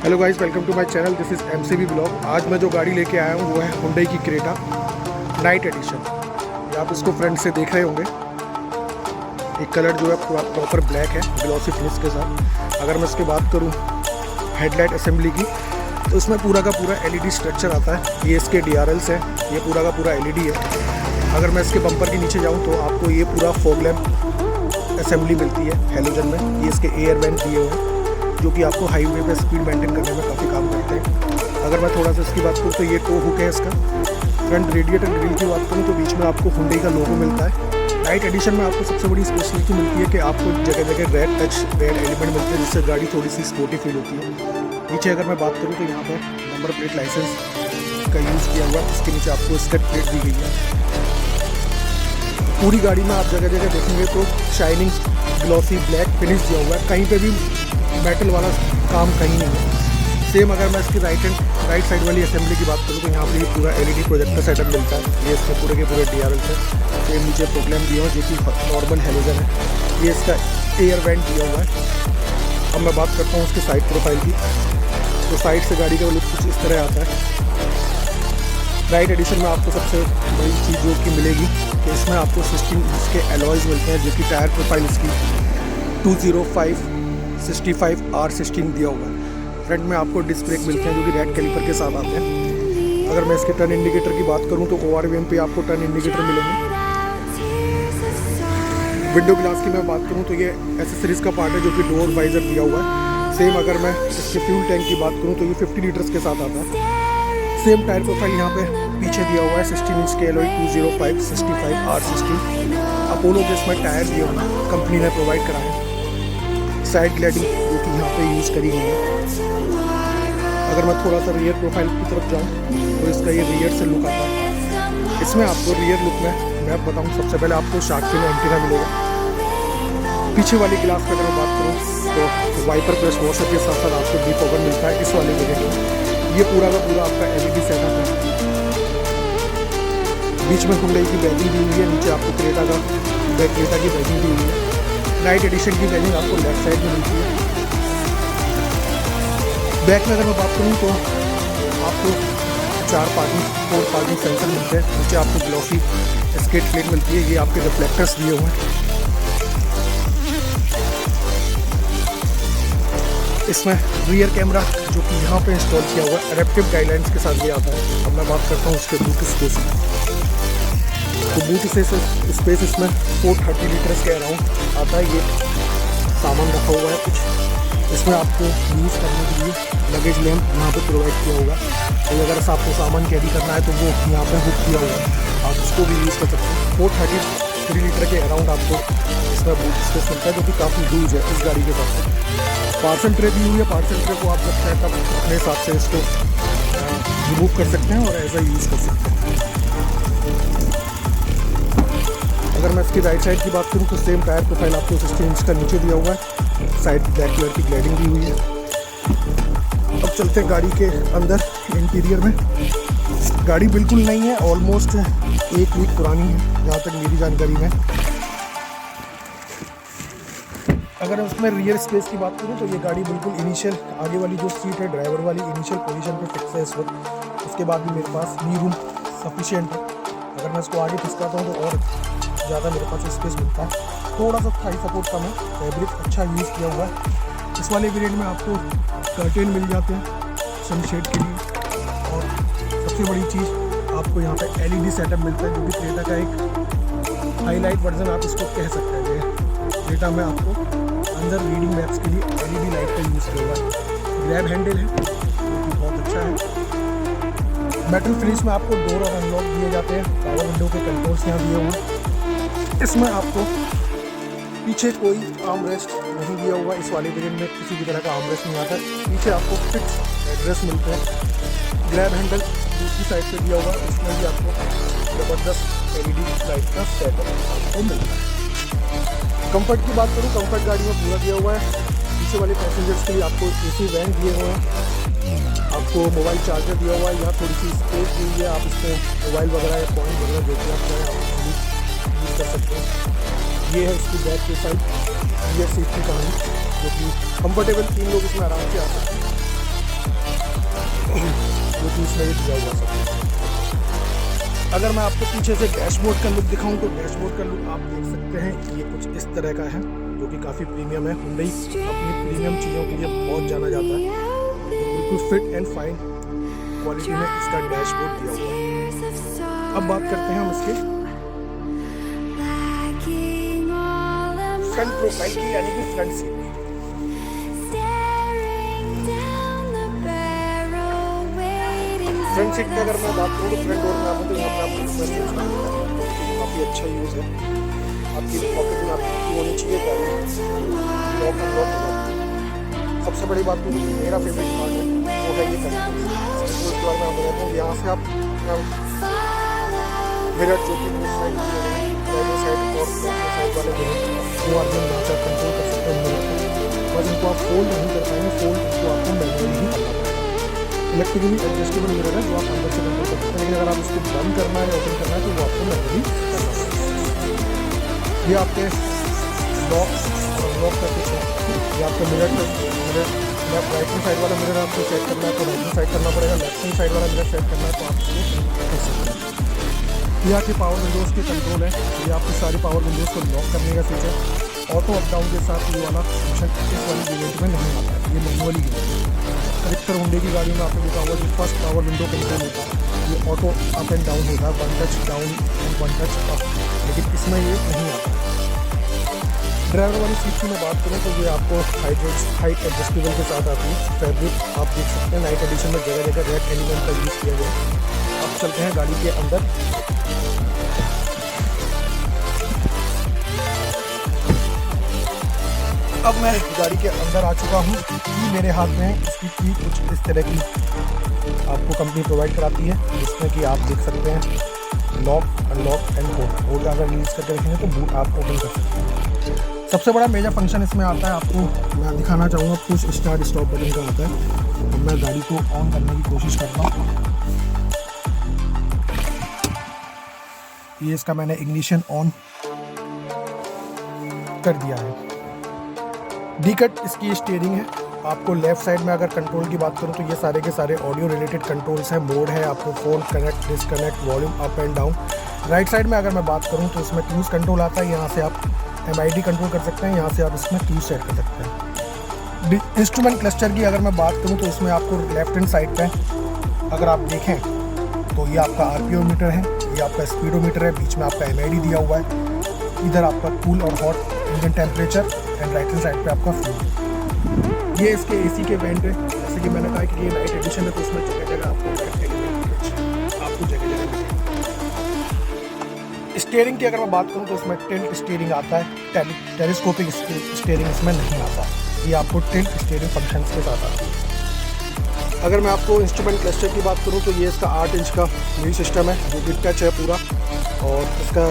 Hello guys, welcome to my channel. This is MCB blog. आज मैं जो गाड़ी लेके आया हूँ वो है हुंडई की क्रेटा नाइट एडिशन। ये आप इसको फ्रंट से देख रहे होंगे। एक कलर जो है प्रॉपर ब्लैक है ग्लॉसी फिनिश के साथ। अगर मैं इसकी बात करूँ हेडलाइट असेंबली की, तो इसमें पूरा का पूरा एलईडी स्ट्रक्चर आता है। ये इसके DRLs है, ये पूरा का पूरा एलईडी है। अगर मैं इसके बम्पर के नीचे जाऊँ तो आपको ये पूरा फॉग लैम्प असेंबली मिलती है हेलोजन में। ये इसके एयर वेंट दिए हुए हैं जो कि आपको हाईवे पे स्पीड मेंटेन करने में काफ़ी काम करते हैं। अगर मैं थोड़ा सा इसकी बात करूँ तो ये टो हुक है इसका। फ्रंट रेडिएटर ग्रिल की बात करूँ तो बीच में आपको हुंडई का लोगो मिलता है। नाइट एडिशन में आपको सबसे बड़ी स्पेशलिटी मिलती है कि आपको जगह जगह रेड टच रेड एलिमेंट मिलते हैं, जिससे गाड़ी थोड़ी सी स्पोर्टी फील होती है। नीचे अगर मैं बात करूँ तो यहाँ पर नंबर प्लेट लाइसेंस का यूज़ किया हुआ है। इसके नीचे आपको स्कट प्लेट दी गई है। पूरी गाड़ी में आप जगह जगह देखेंगे तो शाइनिंग ग्लॉसी ब्लैक फिनिश दिया हुआ है। कहीं पे भी मेटल वाला काम कहीं नहीं है। सेम अगर मैं इसकी राइट साइड वाली असेंबली की बात करूँ तो यहाँ पे भी पूरा एलईडी प्रोजेक्टर सेटअप मिलता है। ये इसके पूरे के पूरे DRLs है। सेम नीचे प्रॉब्लम दिया हुआ जो कि नॉर्मल हेलोजन है। ये इसका एयर वेंट दिया हुआ है। अब मैं बात करता हूँ उसके साइड प्रोफाइल की, तो साइड से गाड़ी का लुक कुछ इस तरह आता है। नाइट एडिशन में आपको सबसे बड़ी चीज़ जो कि मिलेगी कि इसमें आपको 16 इसके एलॉयज़ मिलते हैं, जो कि टायर प्रोफाइल इसकी 205/65 R16 दिया हुआ है। फ्रंट में आपको डिस्क ब्रेक मिलते हैं जो कि रेड कैलिपर के साथ आते हैं। अगर मैं इसके टर्न इंडिकेटर की बात करूं तो ORVM पे आपको टर्न इंडिकेटर मिलेंगे। विंडो ग्लास की मैं बात करूं तो ये एसेसरीज का पार्ट है जो कि डोर वाइजर दिया हुआ है। सेम अगर मैं इसके फ्यूल टैंक की बात करूं तो ये 50 लीटर्स के साथ आता है। सेम टायर प्रोफाइल यहाँ पे पीछे दिया हुआ है। 16 इंच के एलॉय 205/65 R16 अपोलो के इसमें टायर दिए हुए हैं, कंपनी ने प्रोवाइड कराए हैं। साइड ग्लैडिंग जो कि यहाँ पे यूज़ करी गई है। अगर मैं थोड़ा सा रियर प्रोफाइल की तरफ जाऊँ तो इसका ये रियर से लुक आता है। इसमें आपको रियर लुक में मैं बताऊँ, सबसे पहले आपको शार्क फिन एंटीना मिलेगा। पीछे वाली ग्लास की अगर मैं बात करूँ तो वाइपर प्लस वॉशर के साथ साथ आपको डिफॉगर मिलता है इस वाले वेरिएंट में। ये पूरा का पूरा आपका एलईडी सेटअप है। बीच में हुंडई की बैजिंग दी हुई है। नीचे आपको क्रेटा की बैजिंग दी हुई है। नाइट एडिशन की बैजिंग आपको लेफ्ट साइड में मिलती है। बैक में अगर मैं बात करूँ तो आपको 4 पार्किंग सेंसर मिलते हैं। नीचे आपको ग्लॉसी स्केट प्लेट मिलती है। ये आपके रिफ्लेक्टर्स दिए हुए हैं। इसमें रियर कैमरा जो कि यहाँ पे इंस्टॉल किया हुआ है एडेप्टिव गाइडलाइंस के साथ ये आता है। अब मैं बात करता हूँ उसके बूट स्पेस की, तो बूट स्पेस इसमें 430 लीटर्स के अराउंड आता है। ये सामान रखा हुआ है कुछ। इसमें आपको यूज़ करने के लिए लगेज लैम्प यहाँ पे प्रोवाइड किया होगा। तो अगर आपको सामान कैरी करना है तो वो यहाँ पे हुक किया हुआ है, आप उसको भी यूज़ कर सकते हैं। 433 लीटर के अराउंड आपको इसमें बूट स्पेस मिलता है, जो कि काफ़ी यूज है इस गाड़ी के हिसाब से। पार्सल ट्रे दी हुई है। पार्सल ट्रे को आप जब चाहें तब अपने हिसाब से इसको रिमूव कर सकते हैं और ऐसा यूज़ कर सकते हैं। अगर मैं इसकी राइट साइड की बात करूँ तो सेम टायर प्रोफाइल आपको 16 इंच का नीचे दिया हुआ है। साइड ब्लैक कलर की ग्लेडिंग दी हुई है। अब चलते हैं गाड़ी के अंदर इंटीरियर में। गाड़ी बिल्कुल नई है, ऑलमोस्ट 1 वीक पुरानी है जहाँ तक मेरी जानकारी में। अगर उसमें रियर स्पेस की बात करूँ तो ये गाड़ी बिल्कुल इनिशियल आगे वाली जो सीट है ड्राइवर वाली इनिशियल पोजीशन पे फिक्स है इस वक्त। उसके बाद भी मेरे पास नी रूम सफिशिएंट है। अगर मैं इसको आगे खिसकाता हूँ तो और ज़्यादा मेरे पास स्पेस मिलता है। थोड़ा सा थाई सपोर्ट कम है। फैब्रिक अच्छा यूज़ किया हुआ है। इस वाले वेरिएंट में आपको कर्टेन मिल जाते हैं सनशेड के लिए। और सबसे बड़ी चीज़ आपको यहाँ पे एलईडी सेटअप मिलता है, जो कि क्रेटा का एक हाईलाइट वर्जन आप इसको कह सकते हैं। क्रेटा में आपको अंदर रीडिंग मैप्स के लिए एलईडी लाइट का यूज़ किया हुआ है। ग्रैब हैंडल है जो कि बहुत अच्छा है। मेटल फिनिश में आपको डोर और अनलॉक दिए जाते हैं। पावर विंडो के कंट्रोल्स यहाँ दिए हुए हैं। इसमें आपको पीछे कोई आर्म रेस्ट नहीं दिया हुआ। इस वाले वेरिएंट में किसी भी तरह का आर्म रेस्ट नहीं आता। पीछे आपको फिक्स एड्रेस मिलते हैं। ग्रैब हैंडल दूसरी साइड से दिया हुआ। इसमें भी आपको ज़बरदस्त एलईडी लाइट का सेटअप आपको मिलता है। कंफर्ट की बात करूँ, कंफर्ट गाड़ी में पूरा दिया हुआ है। पीछे वाले पैसेंजर्स के लिए आपको AC वैन दिए हुए हैं। आपको मोबाइल चार्जर दिया हुआ है। यहाँ थोड़ी सी स्पेस दी हुई है। आप इसमें मोबाइल वगैरह या पॉइंट वगैरह जो भी आप चाहें आप यूज़ कर सकते हैं। ये है इसकी बैक की साइड, ये सीट की कहानी, जो कि कंफर्टेबल 3 लोग इसमें आराम से आ सकते हैं। जो कि इसमें भी दिया हुआ सब। अगर मैं आपको पीछे से डैशबोर्ड का लुक दिखाऊं तो डैशबोर्ड का लुक आप देख सकते हैं, ये कुछ इस तरह का है जो कि काफ़ी प्रीमियम है। Hyundai अपनी प्रीमियम चीज़ों के लिए बहुत जाना जाता है। तो बिल्कुल फिट एंड फाइन क्वालिटी में इसका डैशबोर्ड दिया हुआ है। अब बात करते हैं हम इसके फ्रंट प्रोफाइल की, यानी कि फ्रंट सीट। फ्रंट सीट की अगर मैं बात करूँ तो फ्रंट डोर में आपको तो यहाँ पे आपको काफ़ी अच्छा यूज़ है। आपकी पॉकेट में आपकी होनी चाहिए, लॉक अनलॉक होगा। सबसे बड़ी बात तो मेरा फेवरेट पार्ट है वो है ये कंट्रोल। उसके बाद मैं बताता हूँ, यहाँ से आप मिरर जो कि साइड साइड और साइड वाले वो आप कंट्रोल कर सकते हैं मिरर को। बस इनको आप फोल्ड नहीं कर पाएंगे, फोल्ड इनको आपको मैनुअली ही करना पड़ेगा। इलेक्ट्रिकली एडजस्टेबल मिरर है जो आप अंदर से कंट्रोल कर सकते हैं, लेकिन अगर आप इसको बंद करना है या ओपन करना है तो वो आपको मैनुअली करना पड़ेगा। ये आपके लॉक और अनलॉक का कुछ है। ये आपका mirror left right hand side वाला मिरर आपको सेट करना है तो राइट हैंड साइड करना पड़ेगा, लेफ्ट हैंड साइड वाला मिरर सेट करना है तो आप इसको कर सकते हैं। ये आपके पावर विंडोज़ के कंट्रोल है। ये आपकी सारी पावर विंडोज़ को लॉक करने का स्विच है। ऑटो अप डाउन के साथ ये वाला फंक्शन इस वाली वेरिएंट में नहीं आता है, ये मैनुअली है। अधिकतर होंडे की गाड़ी में आपने देखा होगा जो फर्स्ट पावर विंडो कंट्रोल होता है ये ऑटो अप एंड डाउन होता है, one touch down and one touch up, लेकिन इसमें ये नहीं आता। ड्राइवर वाली सीट की मैं बात करूँ तो ये आपको हाइट एडजस्टेबल के साथ आती है। फैब्रिक आप देख सकते हैं नाइट एडिशन में जगह जगह रेड एलिमेंट का यूज़ किया गया है। अब चलते हैं गाड़ी के अंदर। अब मैं गाड़ी के अंदर आ चुका हूँ। की मेरे हाथ में इसकी की कुछ इस तरह की आपको कंपनी प्रोवाइड कराती है, जिसमें कि आप देख सकते हैं लॉक अनलॉक एंड कोड अगर यूज़ करके रखेंगे तो बूट आप ओपन कर सकते हैं। सबसे बड़ा मेजर फंक्शन इसमें आता है, आपको मैं दिखाना चाहूँगा, पुश स्टार्ट स्टॉप बटन का आता है। तो मैं गाड़ी को ऑन करने की कोशिश करता हूँ। ये इसका मैंने इग्निशन ऑन कर दिया है। डी-कट इसकी स्टीयरिंग है। आपको लेफ़्ट साइड में अगर कंट्रोल की बात करूं तो ये सारे के सारे ऑडियो रिलेटेड कंट्रोल्स हैं। मोड है, आपको phone connect disconnect volume up and down. Right side में अगर मैं बात करूं तो इसमें क्रूज़ कंट्रोल आता है। यहाँ से आप MID कंट्रोल कर सकते हैं, यहाँ से आप इसमें क्रूज़ सेट कर सकते हैं। इंस्ट्रूमेंट क्लस्टर की अगर मैं बात करूँ तो इसमें आपको लेफ्ट हैंड साइड पर अगर आप देखें तो ये आपका RPM मीटर है, ये आपका स्पीडोमीटर है, बीच में आपका MID दिया हुआ है। इधर आपका कूल और hot engine temperature and right hand side पे आपका फ्यूल। ये इसके AC के वेंट है। जैसे कि मैंने कहा कि ये नाइट एडिशन है तो उसमें जगह जगह आपको जगह जगह स्टीयरिंग की अगर मैं बात करूँ तो इसमें टिल्ट स्टीयरिंग आता है, टेलीस्कोपिक स्टीयरिंग इसमें नहीं आता। ये आपको टिल्ट स्टीयरिंग फंक्शन के साथ आता है। अगर मैं आपको इंस्ट्रूमेंट क्लस्टर की बात करूँ तो ये इसका 8 इंच का म्यूजिक सिस्टम है जो कि टच है पूरा, और इसका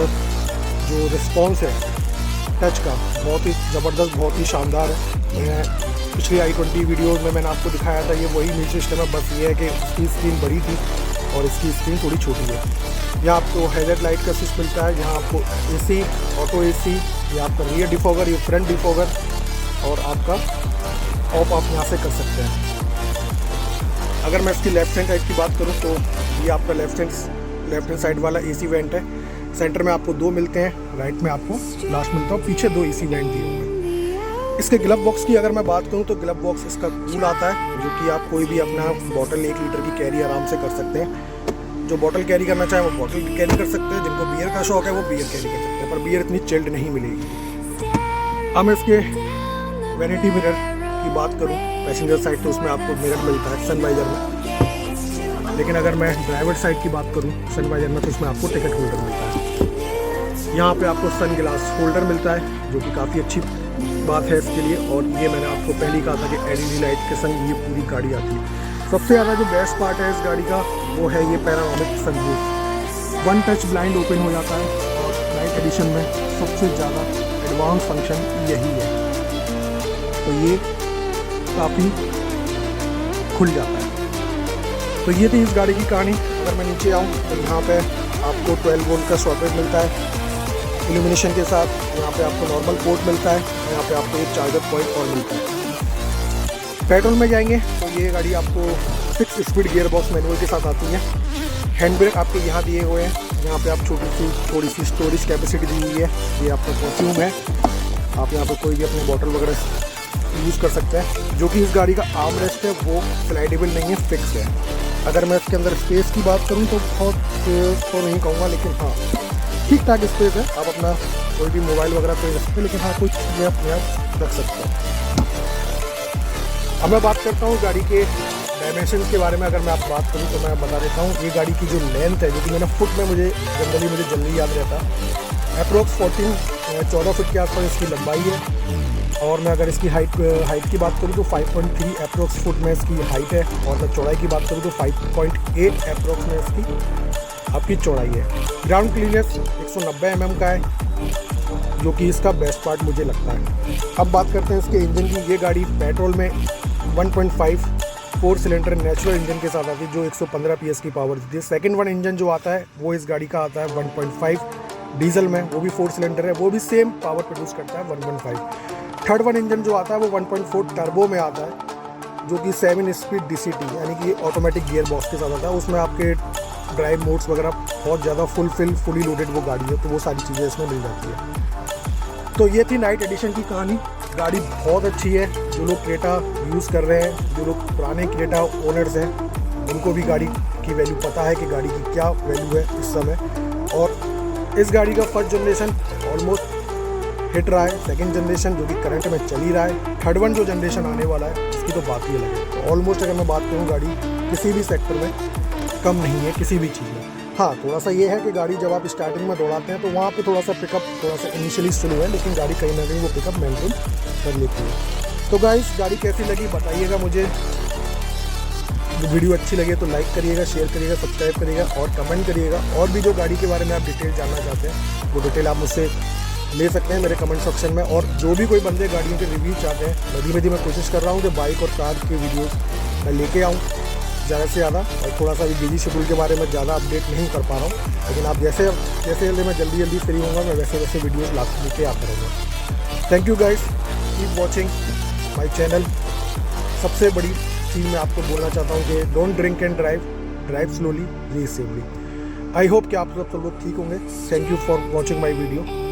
जो रिस्पॉन्स है टच का बहुत ही ज़बरदस्त, बहुत ही शानदार है। मैं पिछली i20 वीडियो में मैंने आपको दिखाया था, ये वही म्यूजिक सिस्टम है, बस ये है कि उसकी स्क्रीन बड़ी थी और इसकी स्क्रीन थोड़ी छोटी है। यहाँ आपको हेडलाइट लाइट का स्विच मिलता है, यहाँ आपको AC ऑटो AC, ये आपका रियर डिफॉगर, ये फ्रंट डिफॉगर, और आपका ऑफ आप यहाँ से कर सकते हैं। अगर मैं इसकी लेफ्ट हैंड साइड की बात करूँ तो ये आपका लेफ्ट हैंड साइड वाला AC वेंट है। सेंटर में आपको 2 मिलते हैं, राइट में आपको लास्ट मिलता है, पीछे 2 AC वेंट दिए हुए हैं। इसके ग्लव बॉक्स की अगर मैं बात करूं तो ग्लव बॉक्स इसका कूल आता है, जो कि आप कोई भी अपना बॉटल 1 लीटर की कैरी आराम से कर सकते हैं। जो बॉटल कैरी करना चाहे वो बॉटल कैरी कर सकते हैं, जिनको बियर का शौक है वो बियर कैरी कर सकते हैं, पर बियर इतनी चिल्ड नहीं मिलेगी। अब मैं इसके वैनिटी मिरर की बात करूँ पैसेंजर साइड तो उसमें आपको मिरर मिलता है सनवाइजर में, लेकिन अगर मैं ड्राइवर साइड की बात करूँ सनवाइजर में तो उसमें आपको टिकट होल्डर मिलता है। यहाँ पे आपको सन ग्लास होल्डर मिलता है जो कि काफ़ी अच्छी बात है इसके लिए। और ये मैंने आपको पहले ही कहा था कि LED लाइट के संग ये पूरी गाड़ी आती है। सबसे ज़्यादा जो बेस्ट पार्ट है इस गाड़ी का वो है ये panoramic sunroof. 1 touch blind open हो जाता है, और नाइट एडिशन में सबसे ज़्यादा एडवांस फंक्शन यही है, तो ये काफ़ी खुल जाता है। तो ये थी इस गाड़ी की कहानी। अगर मैं नीचे आऊँ तो यहाँ पे आपको 12 वोल्ट का सॉकेट मिलता है इल्यूमिनेशन के साथ। यहाँ पे आपको नॉर्मल पोर्ट मिलता है, यहाँ पे आपको एक चार्जर पॉइंट और मिलता है। पेट्रोल में जाएंगे तो ये गाड़ी आपको 6 स्पीड गियर बॉक्स मैनुअल के साथ आती है। हैंड ब्रेक आपके यहाँ दिए हुए हैं, यहाँ पे आप थोड़ी सी स्टोरेज कैपेसिटी दी हुई है। ये आपका परफ्यूम है, आप यहाँ पे कोई भी अपने बॉटल वगैरह यूज़ कर सकते हैं। जो कि इस गाड़ी का आर्म रेस्ट है वो स्लाइडेबल नहीं है, फिक्स है। अगर मैं इसके अंदर स्पेस की बात करूँ तो बहुत तो नहीं कहूँगा, लेकिन हाँ ठीक ठाक स्पेस है। आप अपना कोई भी मोबाइल वगैरह कोई रख सकते हैं, लेकिन हाँ कुछ चीज़ें अपने आप रख सकते हैं। अब मैं बात करता हूँ गाड़ी के डायमेंशन के बारे में। अगर मैं आप बात करूँ तो मैं बता देता हूँ, ये गाड़ी की जो लेंथ है, जो कि मैंने फुट में मुझे जल्दी याद रहता है, अप्रोक्स 14 फुट के आसपास इसकी लंबाई है। और मैं अगर इसकी हाइट की बात करूँ तो 5.3 अप्रोक्स फुट में इसकी हाइट है। और मैं चौड़ाई की बात करूँ तो 5.8 अप्रोक्स में इसकी आपकी चौड़ाई है। ग्राउंड क्लीयरेंस 190 mm का है, जो कि इसका बेस्ट पार्ट मुझे लगता है। अब बात करते हैं इसके इंजन की। ये गाड़ी पेट्रोल में 1.5 4 सिलेंडर नेचुरल इंजन के साथ आती है, जो 115 PS की पावर देती है। सेकेंड वन इंजन जो आता है वो इस गाड़ी का आता है 1.5 डीजल में, वो भी 4 सिलेंडर है, वो भी सेम पावर प्रोड्यूस करता है 1.5। थर्ड वन इंजन जो आता है वो 1.4 टर्बो में आता है, जो कि 7 स्पीड DCT यानी कि ऑटोमेटिक गियर बॉक्स के साथ आता है। उसमें आपके ड्राइव मोड्स वगैरह बहुत ज़्यादा फुली लोडेड वो गाड़ी है, तो वो सारी चीज़ें इसमें मिल जाती है। तो ये थी नाइट एडिशन की कहानी। गाड़ी बहुत अच्छी है। जो लोग क्रेटा यूज़ कर रहे हैं, जो लोग पुराने क्रेटा ओनर्स हैं, उनको भी गाड़ी की वैल्यू पता है कि गाड़ी की क्या वैल्यू है इस समय। और इस गाड़ी का फर्स्ट जनरेशन ऑलमोस्ट हिट रहा है। सेकंड जनरेशन जो कि करंट में चल ही रहा है। थर्ड वन जो जनरेशन आने वाला है इसकी तो बात ही अलग है। तो ऑलमोस्ट अगर मैं बात करूँ, गाड़ी किसी भी सेक्टर में कम नहीं है, किसी भी चीज़ में। हाँ थोड़ा सा ये है कि गाड़ी जब आप स्टार्टिंग में दौड़ाते हैं तो वहाँ पे थोड़ा सा पिकअप थोड़ा सा इनिशियली स्लो है, लेकिन गाड़ी कहीं ना कहीं वो पिकअप मेंटेन कर लेती है। तो गाइस गाड़ी कैसी लगी बताइएगा मुझे। वीडियो अच्छी लगे तो लाइक करिएगा, शेयर करिएगा, सब्सक्राइब करिएगा और कमेंट करिएगा। और भी जो गाड़ी के बारे में आप डिटेल जानना चाहते हैं वो डिटेल आप मुझसे ले सकते हैं मेरे कमेंट सेक्शन में। और जो भी कोई बंदे गाड़ियों के रिव्यू चाहते हैं, मधी मैं कोशिश कर रहा हूँ कि बाइक और कार के वीडियोस मैं लेके आऊँ ज़्यादा से ज़्यादा। और थोड़ा सा भी बिजी शेड्यूल के बारे में ज़्यादा अपडेट नहीं कर पा रहा हूँ, लेकिन आप जैसे मैं जल्दी फ्री होऊंगा, मैं वैसे वीडियोस लेके आता रहूँगा। Thank you guys, keep watching my channel. सबसे बड़ी चीज़ मैं आपको बोलना चाहता हूँ कि don't drink and drive slowly, read safely. I hope कि आप सब लोग ठीक होंगे। Thank you for watching my video.